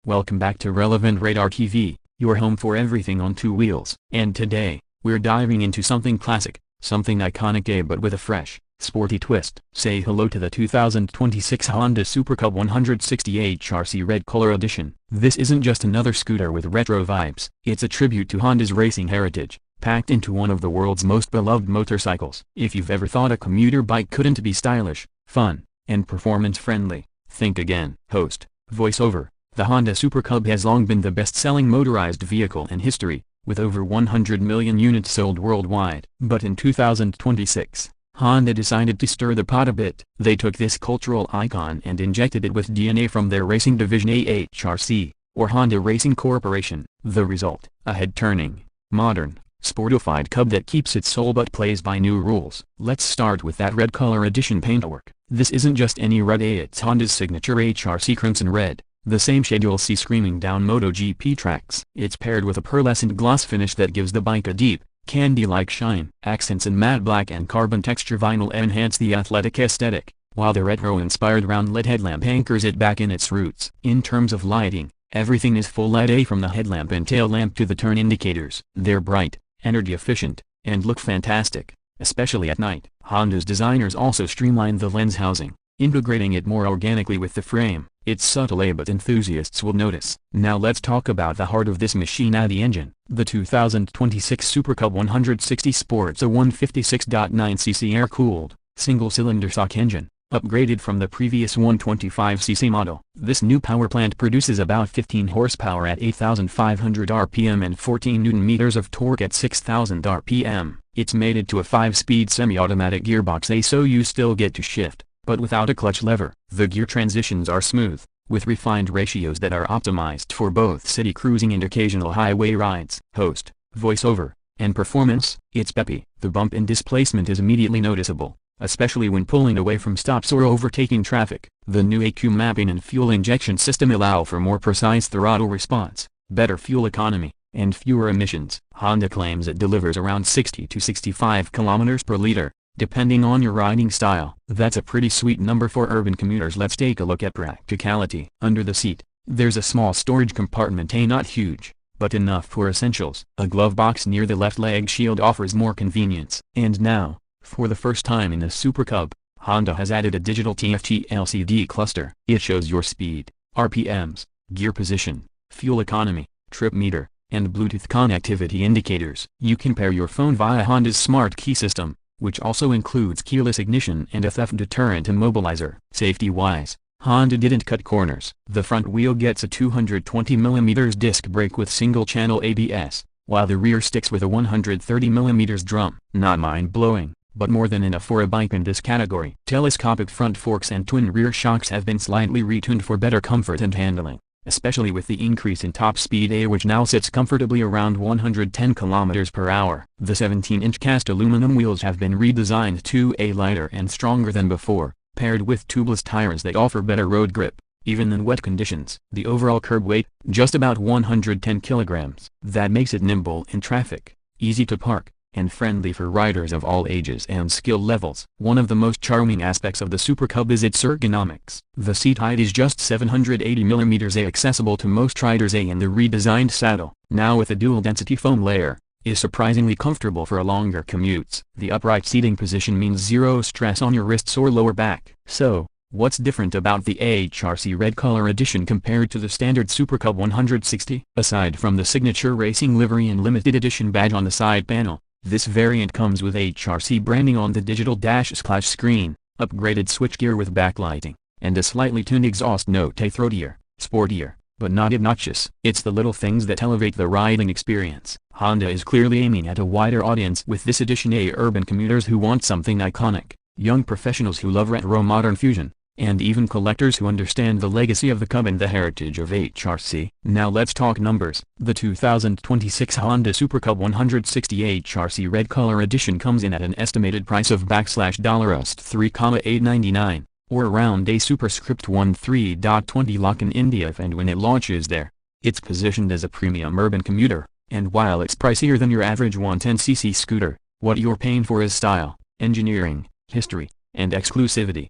Welcome back to Relevant Radar TV, your home for everything on two wheels. And today, we're diving into something classic, something iconic but with a fresh, sporty twist. Say hello to the 2026 Honda Super Cub 160 HRC Red Color Edition. This isn't just another scooter with retro vibes. It's a tribute to Honda's racing heritage, packed into one of the world's most beloved motorcycles. If you've ever thought a commuter bike couldn't be stylish, fun, and performance-friendly, think again. Host, voiceover. The Honda Super Cub has long been the best-selling motorized vehicle in history, with over 100 million units sold worldwide. But in 2026, Honda decided to stir the pot a bit. They took this cultural icon and injected it with DNA from their racing division HRC, or Honda Racing Corporation. The result? A head-turning, modern, sportified Cub that keeps its soul but plays by new rules. Let's start with that Red Color Edition paintwork. This isn't just any red, it's Honda's signature HRC Crimson Red. The same shade you'll see screaming down MotoGP tracks. It's paired with a pearlescent gloss finish that gives the bike a deep, candy-like shine. Accents in matte black and carbon texture vinyl enhance the athletic aesthetic, while the retro-inspired round LED headlamp anchors it back in its roots. In terms of lighting, everything is full LED from the headlamp and tail lamp to the turn indicators. They're bright, energy-efficient, and look fantastic, especially at night. Honda's designers also streamlined the lens housing, integrating it more organically with the frame. It's subtle but enthusiasts will notice. Now let's talk about the heart of this machine, the engine. The 2026 Super Cub 160 sports a 156.9cc air-cooled, single-cylinder stock engine, upgraded from the previous 125cc model. This new power plant produces about 15 horsepower at 8,500 rpm and 14 Nm of torque at 6,000 rpm. It's mated to a 5-speed semi-automatic gearbox, so you still get to shift, but without a clutch lever. The gear transitions are smooth, with refined ratios that are optimized for both city cruising and occasional highway rides. Host, voiceover, and performance. It's peppy. The bump in displacement is immediately noticeable, especially when pulling away from stops or overtaking traffic. The new EQ mapping and fuel injection system allow for more precise throttle response, better fuel economy, and fewer emissions. Honda claims it delivers around 60 to 65 km per liter, depending on your riding style. That's a pretty sweet number for urban commuters. Let's take a look at practicality. Under the seat, there's a small storage compartment, not huge, but enough for essentials. A glove box near the left leg shield offers more convenience. And now, for the first time in the Super Cub, Honda has added a digital TFT LCD cluster. It shows your speed, RPMs, gear position, fuel economy, trip meter, and Bluetooth connectivity indicators. You can pair your phone via Honda's smart key system, which also includes keyless ignition and a theft deterrent immobilizer. Safety-wise, Honda didn't cut corners. The front wheel gets a 220mm disc brake with single-channel ABS, while the rear sticks with a 130mm drum. Not mind-blowing, but more than enough for a bike in this category. Telescopic front forks and twin rear shocks have been slightly retuned for better comfort and handling, especially with the increase in top speed, which now sits comfortably around 110 km per hour. The 17-inch cast aluminum wheels have been redesigned to be lighter and stronger than before, paired with tubeless tires that offer better road grip, even in wet conditions. The overall curb weight, just about 110 kilograms. That makes it nimble in traffic, easy to park, and friendly for riders of all ages and skill levels. One of the most charming aspects of the Super Cub is its ergonomics. The seat height is just 780mm, accessible to most riders, and the redesigned saddle, now with a dual-density foam layer, is surprisingly comfortable for longer commutes. The upright seating position means zero stress on your wrists or lower back. So, what's different about the HRC Red Color Edition compared to the standard Super Cub 160? Aside from the signature racing livery and limited edition badge on the side panel, this variant comes with HRC branding on the digital dash/splash screen, upgraded switchgear with backlighting, and a slightly tuned exhaust note. Throatier, sportier, but not obnoxious. It's the little things that elevate the riding experience. Honda is clearly aiming at a wider audience with this edition, urban commuters who want something iconic, young professionals who love retro-modern fusion, and even collectors who understand the legacy of the Cub and the heritage of HRC. Now let's talk numbers. The 2026 Honda Super Cub 160 HRC Red Color Edition comes in at an estimated price of $3,899, or around a superscript 13.20 lakh in India if and when it launches there. It's positioned as a premium urban commuter, and while it's pricier than your average 110cc scooter, what you're paying for is style, engineering, history, and exclusivity.